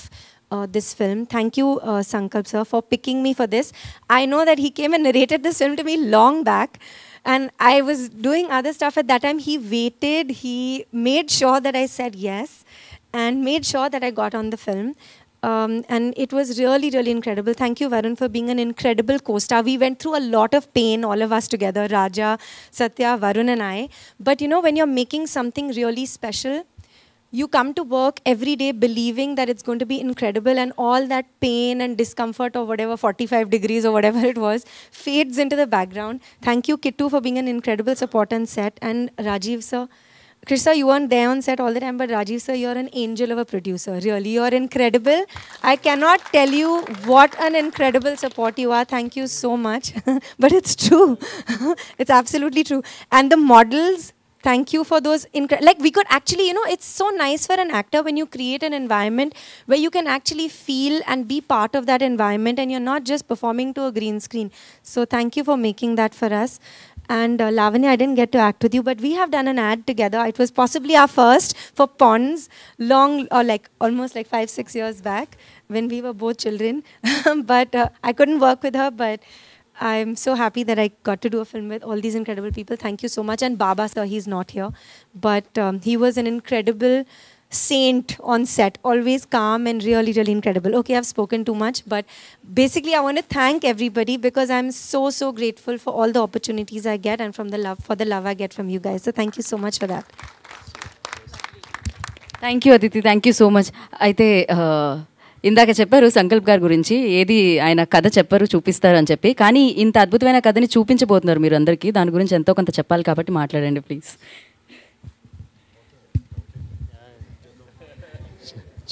this film. Thank you, Sankalp sir, for picking me for this. I know that he came and narrated this film to me long back, and I was doing other stuff at that time. He waited, he made sure that I said yes, and made sure that I got on the film. And it was really, really incredible. Thank you, Varun, for being an incredible co-star. We went through a lot of pain, all of us together, Raja, Satya, Varun and I. But when you're making something really special, you come to work every day believing that it's going to be incredible, and all that pain and discomfort or whatever, 45 degrees or whatever it was, fades into the background. Thank you, Kittu, for being an incredible support on set, and Rajiv sir. Chris sir, you weren't there on set all the time, but Rajiv sir, you're an angel of a producer. Really, you're incredible. I cannot tell you what an incredible support you are. Thank you so much. But it's true. It's absolutely true. And the models, thank you for those. Like we could actually, it's so nice for an actor when you create an environment where you can actually feel and be part of that environment, and you're not just performing to a green screen. So thank you for making that for us. And Lavanya, I didn't get to act with you, but we have done an ad together. It was possibly our first for Ponds, almost 5-6 years back when we were both children. But I couldn't work with her, but I'm so happy that I got to do a film with all these incredible people. Thank you so much. And Baba sir, he's not here, but he was an incredible saint on set, always calm and really, really incredible. Okay, I've spoken too much, but basically I want to thank everybody because I'm so, so grateful for all the opportunities I get and for the love I get from you guys. So thank you so much for that. Thank you Aditi, thank you so much. అయితే ఇందాక చెప్పారు సంకల్ప్ గారి గురించి, ఏది ఆయన కథ చెప్పారు చూపిస్తారు అని చెప్పి, కానీ ఇంత అద్భుతమైన కథని చూపించబోతున్నారు మీరు అందరికీ. దాని గురించి ఎంతో కొంత చెప్పాలి కాబట్టి మాట్లాడండి ప్లీజ్.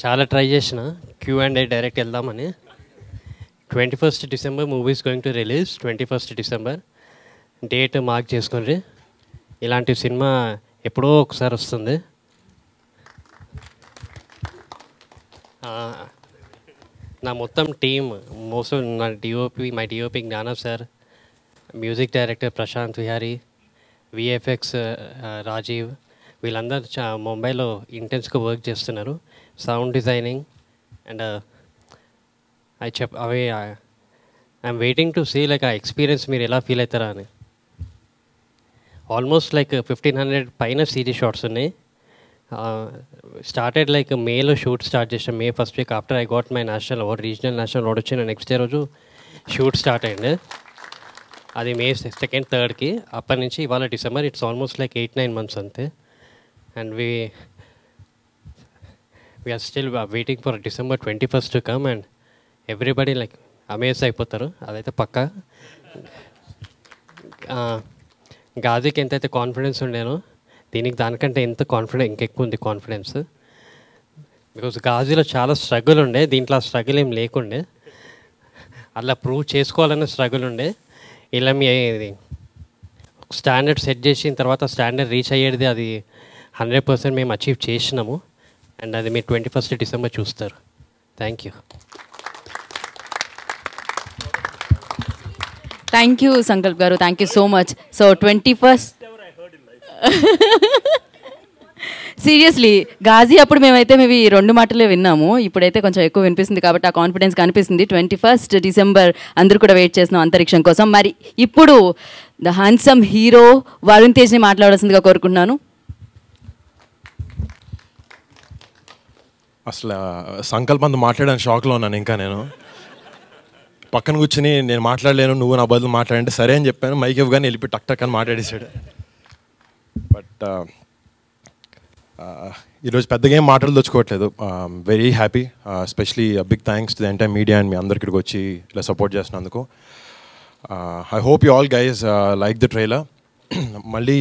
చాలా ట్రై చేసిన Q&A డైరెక్ట్ వెళ్దామని. 21st December movies going to release. 21st December date mark చేసుకోండి. ఇలాంటి సినిమా ఎప్పుడో ఒకసారి వస్తుంది. నా మొత్తం టీమ్, నా my DOP Gnana sir, music director Prashanth Vihari, VFX Rajeev, వీళ్ళందరూ ముంబైలో ఇంటెన్స్గా వర్క్ చేస్తున్నారు. Sound designing and I'm waiting to see ఆ ఎక్స్పీరియన్స్ మీరు ఎలా ఫీల్ అవుతారా అని. ఆల్మోస్ట్ 1500 పైన సిరీస్ షాట్స్ ఉన్నాయి. స్టార్టెడ్ మేలో షూట్ స్టార్ట్ చేసాం. May 1st week after I got my national award, regional national award వచ్చిన నెక్స్ట్ డే రోజు షూట్ స్టార్ట్ అయ్యింది. అది May 2nd 3rd అప్పటి నుంచి ఇవాళ డిసెంబర్, ఇట్స్ ఆల్మోస్ట్ 8-9 months అంతే. And we're still waiting for December 21st to come, and everybody amaze అయిపోతారు, అదైతే పక్కా. గాజీకి ఎంతైతే కాన్ఫిడెన్స్ ఉండేనో దీనికి దానికంటే ఇంకెక్కువ ఉంది కాన్ఫిడెన్స్. బికాజ్ గాజీలో చాలా స్ట్రగుల్ ఉండే, దీంట్లో ఆ స్ట్రగుల్ ఏం లేకుండే. అలా ప్రూవ్ చేసుకోవాలన్న స్ట్రగుల్ ఉండే. ఇలా మీ స్టాండర్డ్ సెట్ చేసిన తర్వాత స్టాండర్డ్ రీచ్ అయ్యేది అది 100% మేము అచీవ్ చేసినాము. అండ్ అది మీరు 21st December చూస్తారు. Thank you. Thank you Sankalp గారు, thank you so much. So 21st seriously Ghazi అప్పుడు మేమైతే మేబీ 2 మాటలే విన్నాము, ఇప్పుడైతే కొంచెం ఎక్కువ వినిపిస్తుంది కాబట్టి ఆ కాన్ఫిడెన్స్ కనిపిస్తుంది. 21 డిసెంబర్ అందరూ కూడా వెయిట్ చేస్తున్నాం అంతరిక్షం కోసం. మరి ఇప్పుడు ద హ్యాండ్సమ్ హీరో వరుణ్ తేజ్ని మాట్లాడాల్సిందిగా కోరుకుంటున్నాను. అసలు సంకల్పంతో మాట్లాడడానికి షాక్లో ఉన్నాను. ఇంకా నేను పక్కన కూర్చుని నేను మాట్లాడలేను, నువ్వు నా బదులు మాట్లాడంటే సరే అని చెప్పాను. మైక్ ఇవ్వగానే వెళ్ళిపోయి టక్ టక్ అని మాట్లాడేశాడు. బట్ ఈరోజు పెద్దగా ఏం మాటలు తెచ్చుకోవట్లేదు. Very happy, especially big thanks to the entire media and మీ అందరు ఇక్కడికి వచ్చి ఇలా సపోర్ట్ చేస్తున్నందుకు. I hope you all guys like the trailer. మళ్ళీ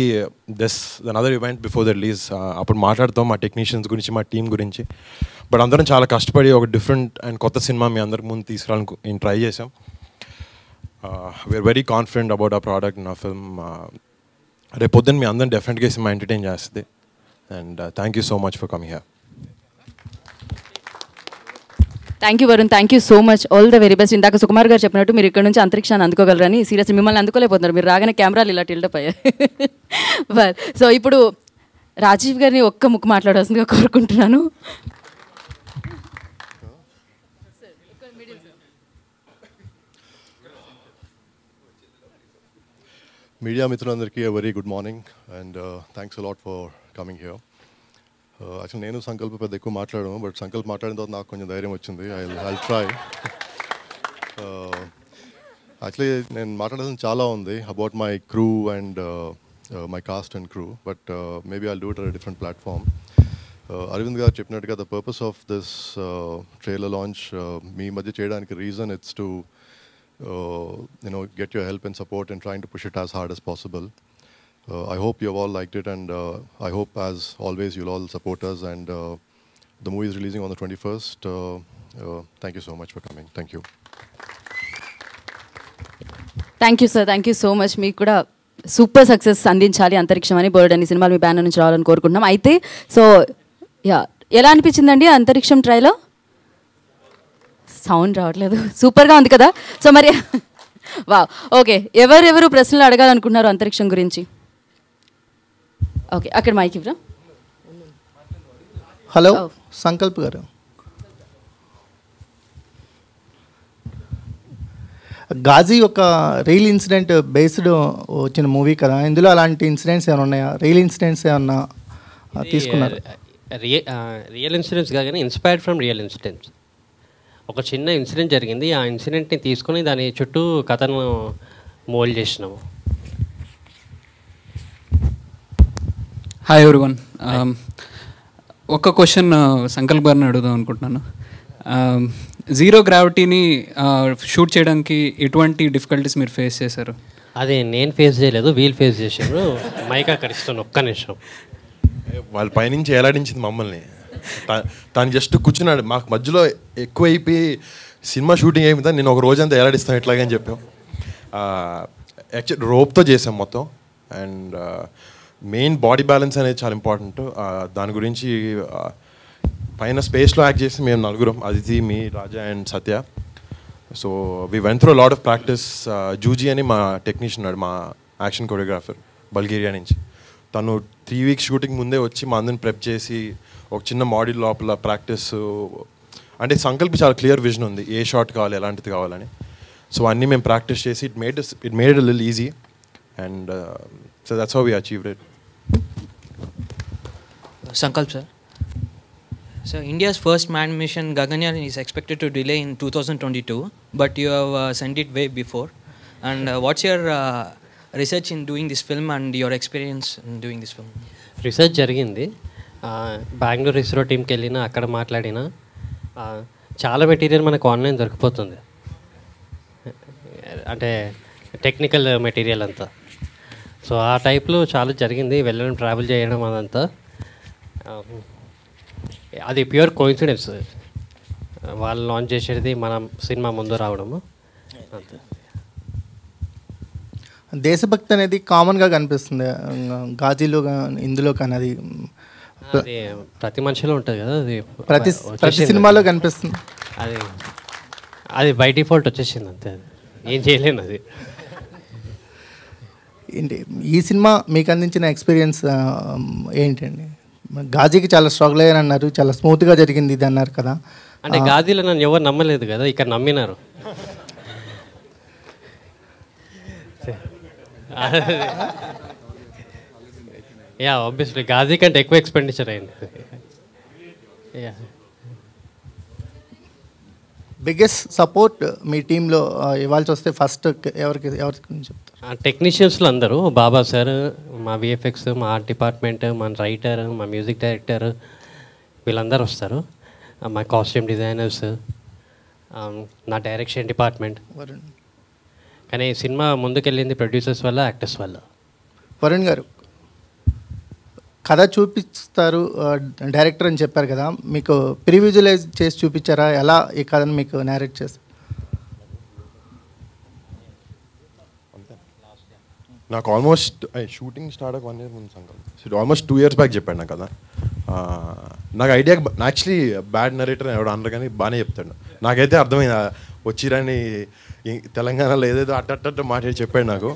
another event before the release అప్పుడు మాట్లాడతాం మా టెక్నీషియన్స్ గురించి, మా టీం గురించి. బట్ అందరం చాలా కష్టపడి ఒక డిఫరెంట్ అండ్ కొత్త సినిమా మీ అందరికి ముందు తీసుకురావాలని నేను ట్రై చేసాం. వీఆర్ వెరీ కాన్ఫిడెంట్ అబౌట్ ఆ ప్రోడక్ట్, నా ఫిల్మ్. రేపు పొద్దున్న మీ అందరం డెఫినెట్గా సినిమా ఎంటర్టైన్ చేస్తుంది. And thank you so much for coming here. Thank you Varun, thank you so much, all the very best. ఇందాక సుకుమార్ గారు చెప్పినట్టు మీరు ఇక్కడ నుంచి అంతరిక్షాన్ని అందుకోగలరని. సీరియస్లీ మిమ్మల్ని అందుకోలేకపోతున్నారు, మీరు రాగానే కెమెరాలు ఇలా టిల్డప్ అయ్యాయి. సో ఇప్పుడు రాజీవ్ గారిని ఒక్క ముక్కు మాట్లాడాల్సిందిగా కోరుకుంటున్నాను. మీడియా మిత్రులందరికీ very good morning and thanks a lot for coming here. Actual నేను సంకల్ప పెద్ద ఎక్కువ మాట్లాడాను, బట్ సంకల్ప మాట్లాడిన తర్వాత నాకు కొంచెం ధైర్యం వచ్చింది. I try. యాక్చువల్లీ నేను మాట్లాడాల్సిన చాలా ఉంది about my crew and my cast and crew, but maybe I'll do it at different platform. Aravind గారు చెప్పినట్టుగా the purpose of this trailer launch మీ మధ్య చేయడానికి reason it's to get your help and support in trying to push it as hard as possible. I hope you have all liked it, and I hope, as always, you'll all support us. And the movie is releasing on the 21st. Thank you so much for coming. Thank you. Thank you sir, thank you so much. మీకు కూడా సూపర్ సక్సెస్ అందించాలి అంతరిక్షం అని, బర్డ్ అని సినిమాలు మీ బ్యానర్ నుంచి రావాలని కోరుకుంటున్నాం. అయితే సో ఎలా అనిపించిందండి అంతరిక్షం ట్రైలర్? సౌండ్ రావట్లేదు, సూపర్గా ఉంది కదా. సో మరి వా ఓకే, ఎవరెవరు ప్రశ్నలు అడగాలనుకుంటున్నారు అంతరిక్షం గురించి? ఓకే, అక్కడ మైక్ ఇవ్వరా. హలో సంకల్ప్ గారు, గాజీ ఒక రియల్ ఇన్సిడెంట్ బేస్డ్ వచ్చిన మూవీ కదా, ఇందులో అలాంటి ఇన్సిడెంట్స్ ఏమైనా ఉన్నాయా? రియల్ ఇన్సిడెంట్స్ ఏమన్నా తీసుకున్నారు? రియల్ ఇన్సిడెంట్స్ కాగానే ఇన్స్పైర్డ్ ఫ్రమ్ రియల్ ఇన్సిడెంట్స్. ఒక చిన్న ఇన్సిడెంట్ జరిగింది, ఆ ఇన్సిడెంట్ని తీసుకొని దాని చుట్టూ కథను మోల్డ్ చేసినాము. హాయ్ ఎవ్రీవన్, ఒక క్వశ్చన్ సంకల్ప్ గారిని అడుగుదాం అనుకుంటున్నాను. జీరో గ్రావిటీని షూట్ చేయడానికి ఎటువంటి డిఫికల్టీస్ మీరు ఫేస్ చేశారు? అది నేను ఫేస్ చేయలేదు, వీళ్ళు ఫేస్ చేశారు. మైక్ అక్కడ ఇస్తాను, ఒక్క నిమిషం. వాళ్ళ పైనుంచి ఎలాడించింది మమ్మల్ని. తను జస్ట్ కూర్చున్నాడు, మాకు మధ్యలో ఎక్కువైపోయి సినిమా షూటింగ్ అయిపోయిందా నేను ఒక రోజంతా ఎలాడిస్తాను ఎట్లాగని చెప్పాం. యాక్చువల్ రోప్తో చేసాం మొత్తం. అండ్ మెయిన్ బాడీ బ్యాలెన్స్ అనేది చాలా ఇంపార్టెంట్. దాని గురించి పైన స్పేస్లో యాక్ట్ చేసి మేము నలుగురం, Aditi, me, Raja and Satya. So we went through lot of practice. జూజీ అని మా టెక్నీషియన్ ఉన్నాడు, మా యాక్షన్ కొరియోగ్రాఫర్ బల్గేరియా నుంచి. తను 3 వీక్స్ షూటింగ్ ముందే వచ్చి మా అందరిని ప్రెప్ చేసి ఒక చిన్న మోడల్ లోపల ప్రాక్టీస్. అంటే సంకల్పి చాలా క్లియర్ విజన్ ఉంది, ఏ షాట్ కావాలి, ఎలాంటిది కావాలని. సో అన్నీ మేము ప్రాక్టీస్ చేసి it made it lil easy. And so that's how we achieved it. Sankalp sir. So India's first manned mission Gaganyaan is expected to delay in 2022, but you have sent it way before. And what's your research in doing this film and your experience in doing this film? Research జరిగింది. బెంగళూరు ఇస్రో టీంకి వెళ్ళినా, అక్కడ మాట్లాడినా చాలా మెటీరియల్ మనకు ఆన్లైన్ దొరికిపోతుంది, అంటే టెక్నికల్ మెటీరియల్ అంతా. సో ఆ టైప్లో చాలా జరిగింది, వెళ్ళడం, ట్రావెల్ చేయడం అదంతా. అది ప్యూర్ కోఇన్సిడెన్స్, వాళ్ళు లాంచ్ చేసేది మనం సినిమా ముందు రావడము అంతే. దేశభక్తి అనేది కామన్గా కనిపిస్తుంది గాజీలో, ఇందులో కానీ అది ప్రతి మనిషిలో ఉంటుంది కదా, అది ప్రతి సినిమాలో కనిపిస్తుంది. అది బై డిఫాల్ట్ వచ్చేసింది అంతే, అది ఏం చేయలేను. అది ఏంటి ఈ సినిమా మీకు అందించిన ఎక్స్పీరియన్స్ ఏంటండి? గాజీకి చాలా స్ట్రగుల్ అయ్యారు అన్నారు, చాలా స్మూత్గా జరిగింది ఇది అన్నారు కదా. అంటే గాజీలో నన్ను ఎవరు నమ్మలేదు కదా, ఇక్కడ నమ్మినారు. యా ఆబ్వియస్లీ గాజీ కంటే ఎక్కువ ఎక్స్పెండిచర్ అయింది. యా బిగ్గెస్ట్ సపోర్ట్ మీ టీంలో ఇవ్వాల్సి వస్తే ఫస్ట్ ఎవరికి చెప్తారు? టెక్నీషియన్స్లో అందరూ, బాబా సార్, మా విఎఫ్ఎక్స్, మా ఆర్ట్ డిపార్ట్మెంట్, మా రైటర్, మా మ్యూజిక్ డైరెక్టర్, వీళ్ళందరూ వస్తారు. మా కాస్ట్యూమ్ డిజైనర్స్, నా డైరెక్షన్ డిపార్ట్మెంట్. కానీ సినిమా ముందుకెళ్ళింది ప్రొడ్యూసర్స్ వల్ల, యాక్టర్స్ వల్ల. వరుణ్ గారు కథ చూపిస్తారు డైరెక్టర్ అని చెప్పారు కదా, మీకు ప్రీవిజువలైజ్ చేసి చూపించారా? ఎలా ఈ కథను మీకు నేరేట్ చేస్తారు? నాకు ఆల్మోస్ట్ షూటింగ్ స్టార్ట్ అయ్యి 1 year ముందు సంకల్పం, ఆల్మోస్ట్ 2 years బ్యాక్ చెప్పాడు నాకు కదా. నాకు ఐడియా యాక్చువల్లీ బ్యాడ్ నరేటర్ ఎవడు అనరు కానీ బాగానే చెప్తాడు. నాకైతే అర్థమైంది, వచ్చిరాని తెలంగాణలో ఏదేదో అట్ట మాట్లాడి చెప్పాడు నాకు.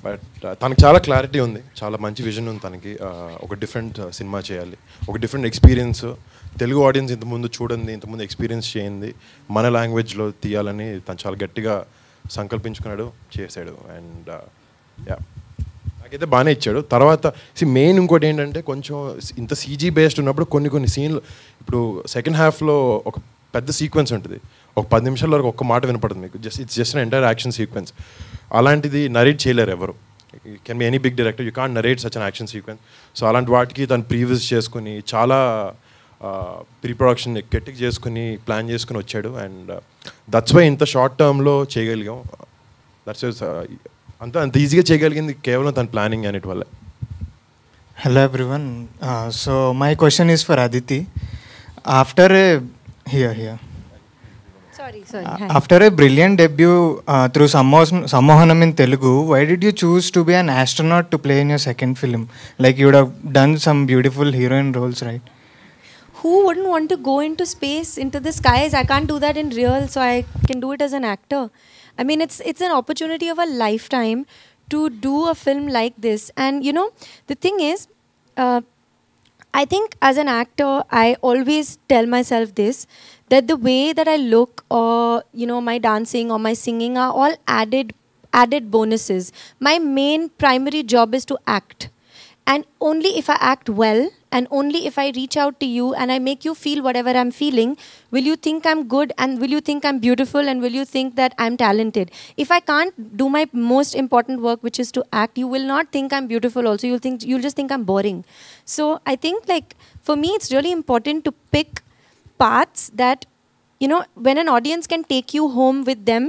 బట్ తనకు చాలా క్లారిటీ ఉంది, చాలా మంచి విజన్ ఉంది తనకి. ఒక డిఫరెంట్ సినిమా చేయాలి, ఒక డిఫరెంట్ ఎక్స్పీరియన్స్, తెలుగు ఆడియన్స్ ఇంతకుముందు చూడండి, ఇంతకుముందు ఎక్స్పీరియన్స్ చేయింది, మన లాంగ్వేజ్లో తీయాలని తను చాలా గట్టిగా సంకల్పించుకున్నాడు, చేశాడు. అండ్ యా నాకైతే బాగానే ఇచ్చాడు. తర్వాత మెయిన్ ఇంకోటి ఏంటంటే, కొంచెం ఇంత సీజీ బేస్డ్ ఉన్నప్పుడు కొన్ని సీన్లు, ఇప్పుడు సెకండ్ హాఫ్లో ఒక పెద్ద సీక్వెన్స్ ఉంటుంది, ఒక 10 నిమిషాల వరకు ఒక్క మాట వినపడుతుంది మీకు, it's just an entire action sequence. అలాంటిది నరేట్ చేయలేరు ఎవరు. Can be any big director, you can't narrate such an action sequence. So అలాంటి వాటికి తను ప్రీవియస్ చేసుకుని చాలా ప్రీ ప్రొడక్షన్ గట్టిగా చేసుకుని ప్లాన్ చేసుకుని వచ్చాడు. అండ్ దట్స్ వై ఇంత షార్ట్ టర్మ్లో చేయగలిగాం. దట్స్ అంత ఈజీగా చేయగలిగింది కేవలం తన ప్లానింగ్ అన్నిటి వల్ల. Hello everyone. So my question is for Aditi. After a After a brilliant debut through Sammohanam in Telugu, why did you choose to be an astronaut to play in your second film? Like you would have done some beautiful heroine roles, right? Who wouldn't want to go into space, into the skies? I can't do that in real, so I can do it as an actor. I mean, it's an opportunity of a lifetime to do a film like this. And you know, the thing is, I think as an actor, I always tell myself this, that the way that I look, or you know, my dancing or my singing are all added bonuses. My main primary job is to act. And only if I act well, and only if I reach out to you and I make you feel whatever I'm feeling, will you think I'm good, and will you think I'm beautiful, and will you think that I'm talented? If I can't do my most important work, which is to act, you will not think I'm beautiful also. You'll just think I'm boring. So I think, like, for me, it's really important to pick paths that, you know, when an audience can take you home with them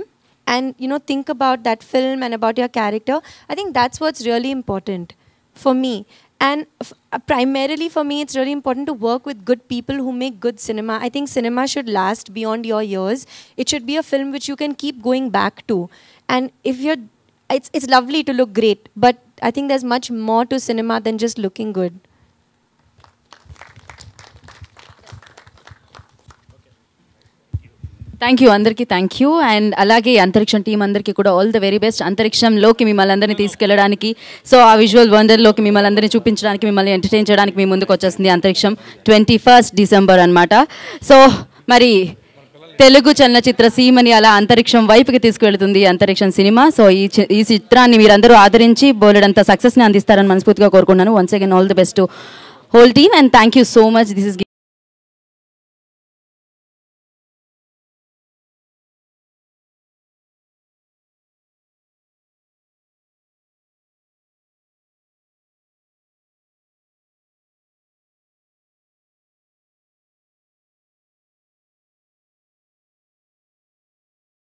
and, you know, think about that film and about your character. I think that's what's really important for me. And primarily for me, it's really important to work with good people who make good cinema. I think cinema should last beyond your years. It should be a film which you can keep going back to. And if you're, it's lovely to look great, but I think there's much more to cinema than just looking good. Thank you అందరికీ, థ్యాంక్ యూ. అండ్ అలాగే అంతరిక్షం టీం అందరికీ కూడా ఆల్ ద వెరీ బెస్ట్. అంతరిక్షంలోకి మిమ్మల్ని అందరినీ తీసుకెళ్ళడానికి, సో ఆ విజువల్ వండర్లోకి మిమ్మల్ని అందరినీ చూపించడానికి, మిమ్మల్ని ఎంటర్టైన్ చేయడానికి మీ ముందుకు వచ్చేస్తుంది అంతరిక్షం 21st December అనమాట. సో మరి తెలుగు చలనచిత్ర సీమని అలా అంతరిక్షం వైపుకి తీసుకువెళ్తుంది అంతరిక్షం సినిమా. సో ఈ చిత్రాన్ని మీరందరూ ఆదరించి బోలెడంత సక్సెస్ని అందిస్తారని మనస్ఫూర్తిగా కోరుకున్నాను. Once again all the best to whole team, and thank you so much. This is